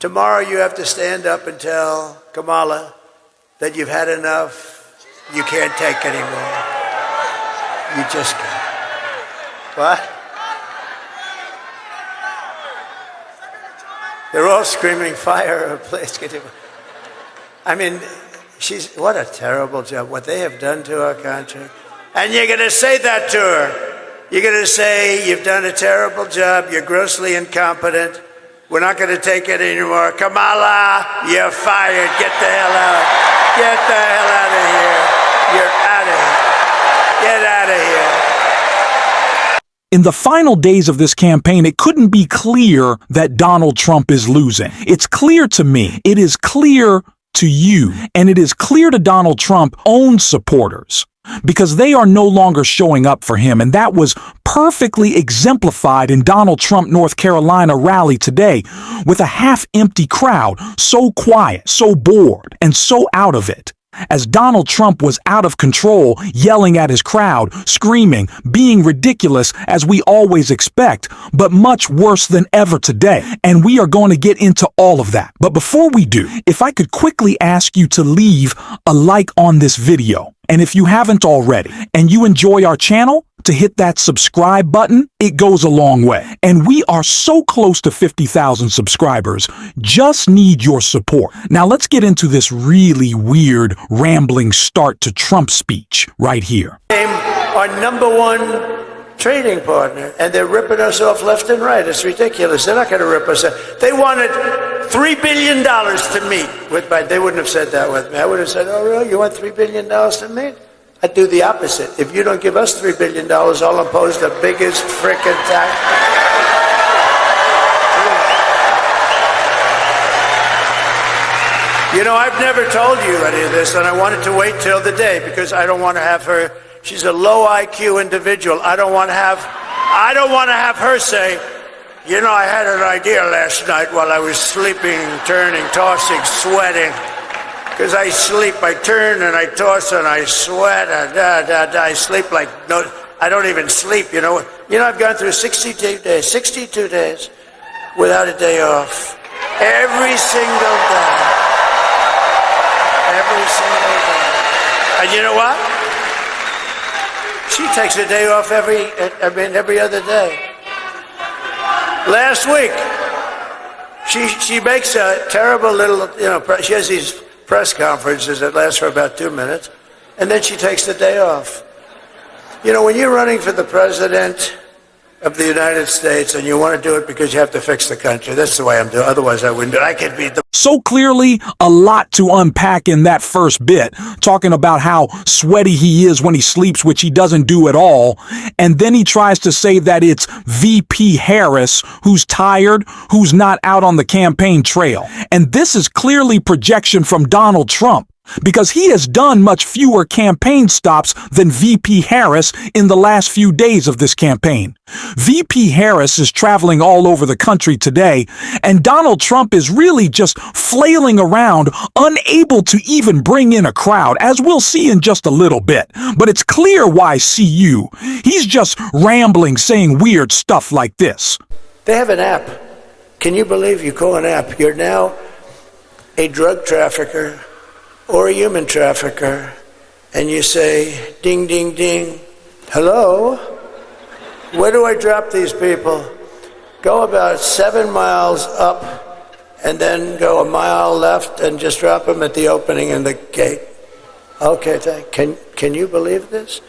Tomorrow you have to stand up and tell Kamala that you've had enough. You can't take anymore. You just can't. What? They're all screaming, fire, please get him. I mean, what a terrible job, what they have done to our country. And you're going to say that to her. You're going to say, you've done a terrible job, you're grossly incompetent, we're not going to take it anymore. Kamala, you're fired, get the hell out. Get the hell out of here. You're out of here. Get out of here. In the final days of this campaign, it couldn't be clear that Donald Trump is losing. It's clear to me. It is clear to you. And it is clear to Donald Trump's own supporters, because they are no longer showing up for him. And that was perfectly exemplified in Donald Trump North Carolina rally today, with a half-empty crowd, so quiet, so bored, and so out of it. As Donald Trump was out of control, yelling at his crowd, screaming, being ridiculous as we always expect, but much worse than ever today. And we are going to get into all of that. But before we do, if I could quickly ask you to leave a like on this video. And if you haven't already, and you enjoy our channel, to hit that subscribe button. It goes a long way. And we are so close to 50,000 subscribers. Just need your support. Now let's get into this really weird, rambling start to Trump's speech right here. Our number 1 trading partner, and they're ripping us off left and right. It's ridiculous. They're not going to rip us off. They wanted $3 billion to meet with Biden. They wouldn't have said that with me. I would have said, oh, really? You want $3 billion to meet? I'd do the opposite. If you don't give us $3 billion, I'll impose the biggest frickin' tax. You know, I've never told you any of this, and I wanted to wait till the day because I don't want to have her. She's a low IQ individual. I don't want to have her say, you know, I had an idea last night while I was sleeping, turning, tossing, sweating. Because I sleep, I turn and I toss and I sweat and I sleep like no, I don't even sleep. You know, I've gone through 62 days without a day off. Every single day. Every single day. And you know what? She takes a day off every other day. Last week, she makes a terrible little, she has these press conferences that last for about 2 minutes, and then she takes the day off. You know, when you're running for the president of the United States and you want to do it because you have to fix the country, that's the way I'm doing. Otherwise, I wouldn't do it. I could be the... So clearly, a lot to unpack in that first bit, talking about how sweaty he is when he sleeps, which he doesn't do at all. And then he tries to say that it's VP Harris who's tired, who's not out on the campaign trail. And this is clearly projection from Donald Trump, because he has done much fewer campaign stops than VP Harris in the last few days of this campaign. VP Harris is traveling all over the country today, and Donald Trump is really just flailing around, unable to even bring in a crowd, as we'll see in just a little bit. But it's clear why CU. He's just rambling, saying weird stuff like this. They have an app. Can you believe you call an app? You're now a drug trafficker or a human trafficker, and you say, ding, ding, ding, hello? Where do I drop these people? Go about 7 miles up, and then go a mile left, and just drop them at the opening in the gate. Okay, can you believe this?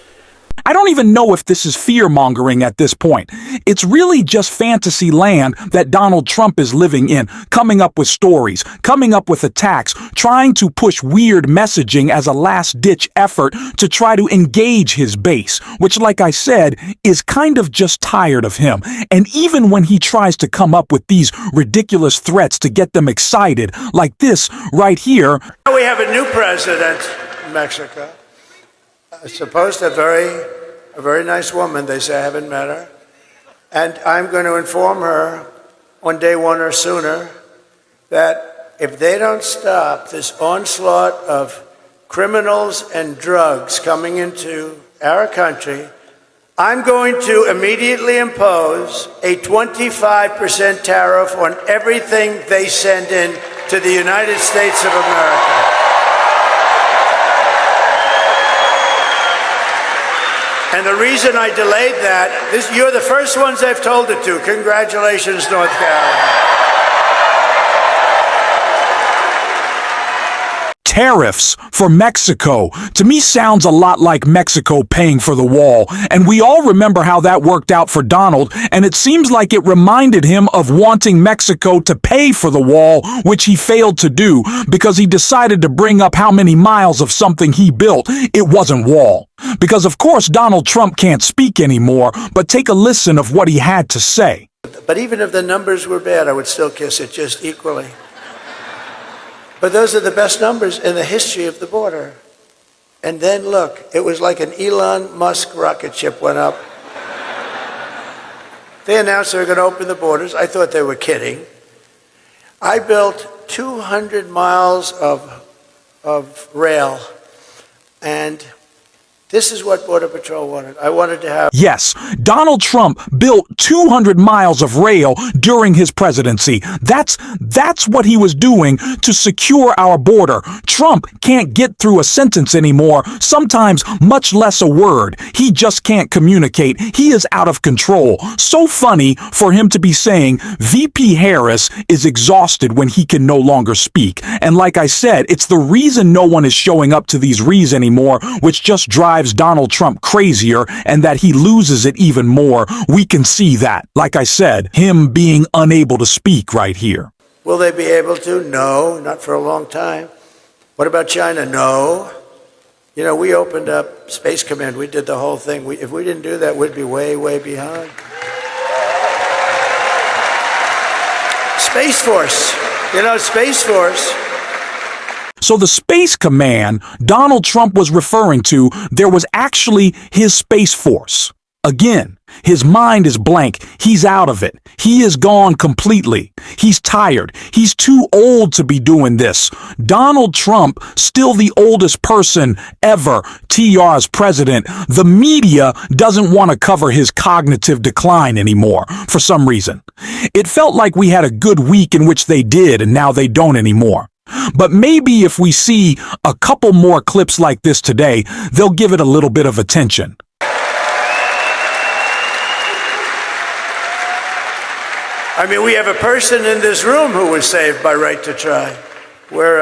I don't even know if this is fear-mongering at this point. It's really just fantasy land that Donald Trump is living in, coming up with stories, coming up with attacks, trying to push weird messaging as a last-ditch effort to try to engage his base, which, like I said, is kind of just tired of him. And even when he tries to come up with these ridiculous threats to get them excited, like this right here. We have a new president in Mexico. Supposed a very nice woman, they say. I haven't met her. And I'm going to inform her on day 1 or sooner that if they don't stop this onslaught of criminals and drugs coming into our country, I'm going to immediately impose a 25% tariff on everything they send in to the United States of America. And the reason I delayed that, you're the first ones I've told it to. Congratulations, North Carolina. Tariffs for Mexico, to me, sounds a lot like Mexico paying for the wall. And we all remember how that worked out for Donald, and it seems like it reminded him of wanting Mexico to pay for the wall, which he failed to do because he decided to bring up how many miles of something he built. It wasn't wall. Because, of course, Donald Trump can't speak anymore, but take a listen of what he had to say. But even if the numbers were bad, I would still kiss it just equally. But those are the best numbers in the history of the border. And then look, it was like an Elon Musk rocket ship went up. They announced they were going to open the borders. I thought they were kidding. I built 200 miles of rail, and this is what Border Patrol wanted. I wanted to have... Yes, Donald Trump built 200 miles of rail during his presidency. That's what he was doing to secure our border. Trump can't get through a sentence anymore, sometimes much less a word. He just can't communicate. He is out of control. So funny for him to be saying VP Harris is exhausted when he can no longer speak. And like I said, it's the reason no one is showing up to these rees anymore, which just drives Donald Trump crazier, and that he loses it even more. We can see that. Like I said, him being unable to speak right here. Will they be able to? No, not for a long time. What about China? No. You know, we opened up Space Command. We did the whole thing. If we didn't do that, we'd be way, way behind. Space Force. You know, Space Force. So the Space Command Donald Trump was referring to, there was actually his Space Force. Again, his mind is blank. He's out of it. He is gone completely. He's tired. He's too old to be doing this. Donald Trump, still the oldest person ever, TR's president. The media doesn't want to cover his cognitive decline anymore for some reason. It felt like we had a good week in which they did, and now they don't anymore. But maybe if we see a couple more clips like this today, they'll give it a little bit of attention. I mean, we have a person in this room who was saved by Right to Try. We're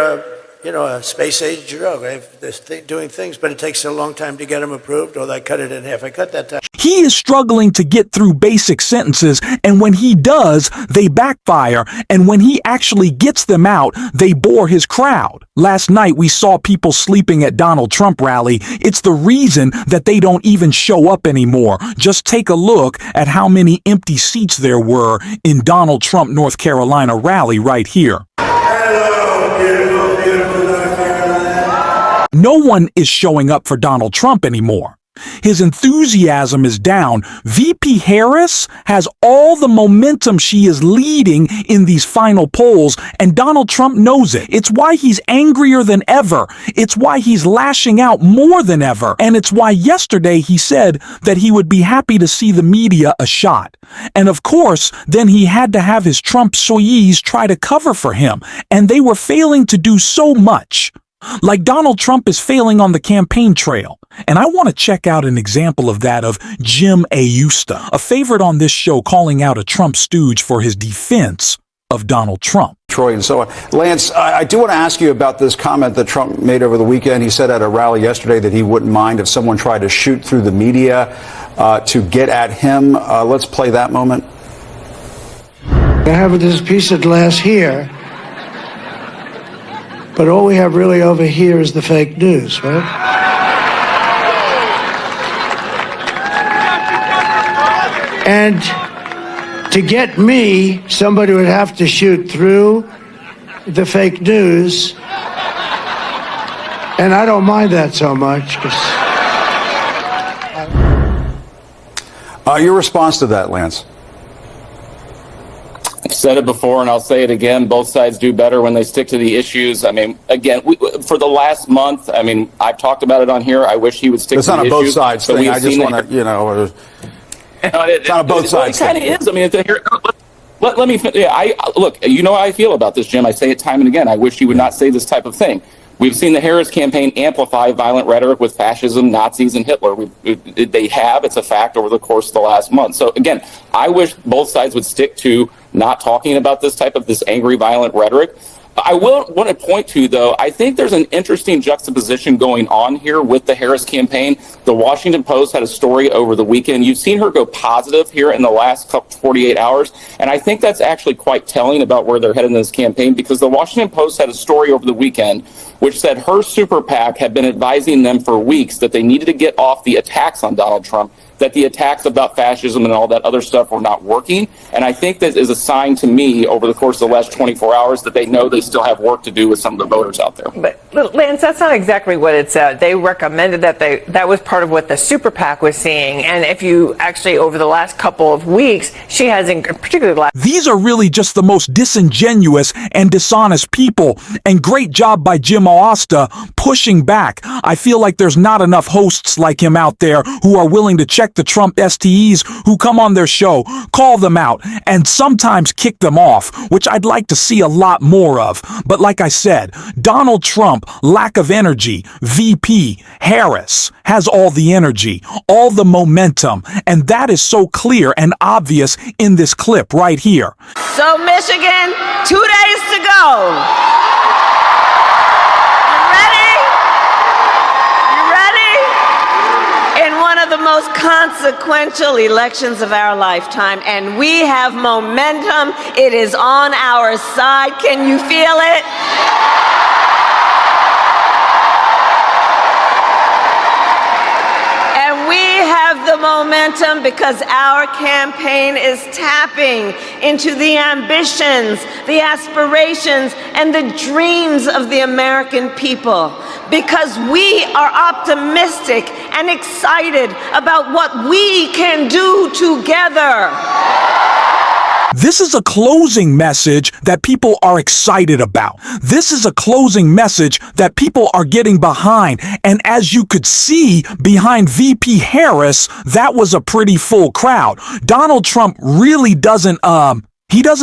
a space-age drug. They're doing things, but it takes a long time to get them approved, or I cut it in half. I cut that time. He is struggling to get through basic sentences, and when he does, they backfire, and when he actually gets them out, they bore his crowd. Last night, we saw people sleeping at Donald Trump rally. It's the reason that they don't even show up anymore. Just take a look at how many empty seats there were in Donald Trump, North Carolina rally right here. No one is showing up for Donald Trump anymore. His enthusiasm is down. VP Harris has all the momentum. She is leading in these final polls, and Donald Trump knows it. It's why he's angrier than ever. It's why he's lashing out more than ever. And it's why yesterday he said that he would be happy to see the media a shot. And of course, then he had to have his Trump soyis try to cover for him, and they were failing to do so much. Like Donald Trump is failing on the campaign trail. And I want to check out an example of that of Jim Ayusta, a favorite on this show, calling out a Trump stooge for his defense of Donald Trump. Troy and so on. Lance, I do want to ask you about this comment that Trump made over the weekend. He said at a rally yesterday that he wouldn't mind if someone tried to shoot through the media to get at him. Let's play that moment. I have this piece of glass here. But all we have really over here is the fake news, right? And to get me, somebody would have to shoot through the fake news. And I don't mind that so much. Your response to that, Lance? said it before and I'll say it again. Both sides do better when they stick to the issues. I mean, again, for the last month, I mean, I've talked about it on here. I wish he would stick to the issues. It's not a both sides thing. I just want to, you know, it's not a both sides thing. It kind of is. I mean, let me, look, you know how I feel about this, Jim. I say it time and again. I wish he would not say this type of thing. We've seen the Harris campaign amplify violent rhetoric with fascism, Nazis, and Hitler. They have, it's a fact, over the course of the last month. So again, I wish both sides would stick to not talking about this angry, violent rhetoric. I will want to point to, though, I think there's an interesting juxtaposition going on here with the Harris campaign. The Washington Post had a story over the weekend. You've seen her go positive here in the last 48 hours, and I think that's actually quite telling about where they're headed in this campaign, because the Washington Post had a story over the weekend which said her super PAC had been advising them for weeks that they needed to get off the attacks on Donald Trump, that the attacks about fascism and all that other stuff were not working. And I think that is a sign to me over the course of the last 24 hours that they know they still have work to do with some of the voters out there. But Lance, that's not exactly what it said. They recommended that was part of what the super PAC was seeing. And if you actually, over the last couple of weeks, she hasn't particularly. These are really just the most disingenuous and dishonest people. And great job by Jim Osta pushing back. I feel like there's not enough hosts like him out there who are willing to check the Trump STEs who come on their show, call them out, and sometimes kick them off, which I'd like to see a lot more of. But like I said, Donald Trump, lack of energy. VP Harris has all the energy, all the momentum, and that is so clear and obvious in this clip right here. So Michigan, 2 days to go. The most consequential elections of our lifetime, and we have momentum. It is on our side. Can you feel it? And we have the momentum because our campaign is tapping into the ambitions, the aspirations, and the dreams of the American people, because we are optimistic and excited about what we can do together. This is a closing message that people are excited about. This is a closing message that people are getting behind. And as you could see behind VP Harris, that was a pretty full crowd. Donald Trump really doesn't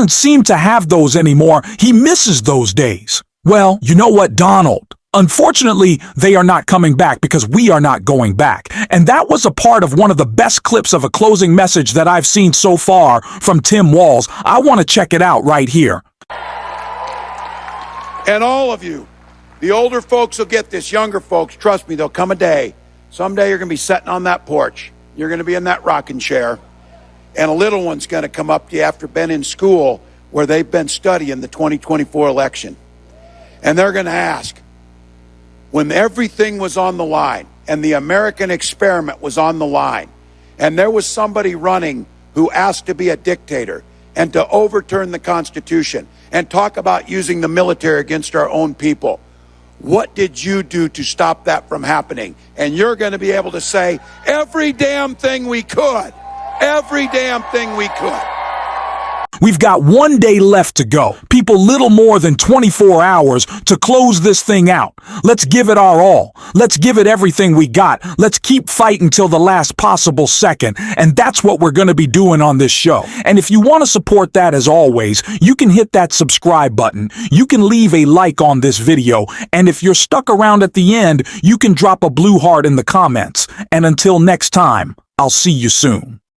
seem to have those anymore. He misses those days. Well, you know what, Donald? Unfortunately, they are not coming back because we are not going back. And that was a part of one of the best clips of a closing message that I've seen so far from Tim Walz. I want to check it out right here. And all of you, the older folks will get this, younger folks, trust me, there'll come a day. Someday you're going to be sitting on that porch. You're going to be in that rocking chair. And a little one's going to come up to you after been in school where they've been studying the 2024 election. And they're going to ask, when everything was on the line and the American experiment was on the line, and there was somebody running who asked to be a dictator and to overturn the Constitution and talk about using the military against our own people, what did you do to stop that from happening? And you're going to be able to say, every damn thing we could. Every damn thing we could. We've got 1 day left to go. People, little more than 24 hours to close this thing out. Let's give it our all. Let's give it everything we got. Let's keep fighting till the last possible second. And that's what we're going to be doing on this show. And if you want to support that, as always, you can hit that subscribe button. You can leave a like on this video. And if you're stuck around at the end, you can drop a blue heart in the comments. And until next time, I'll see you soon.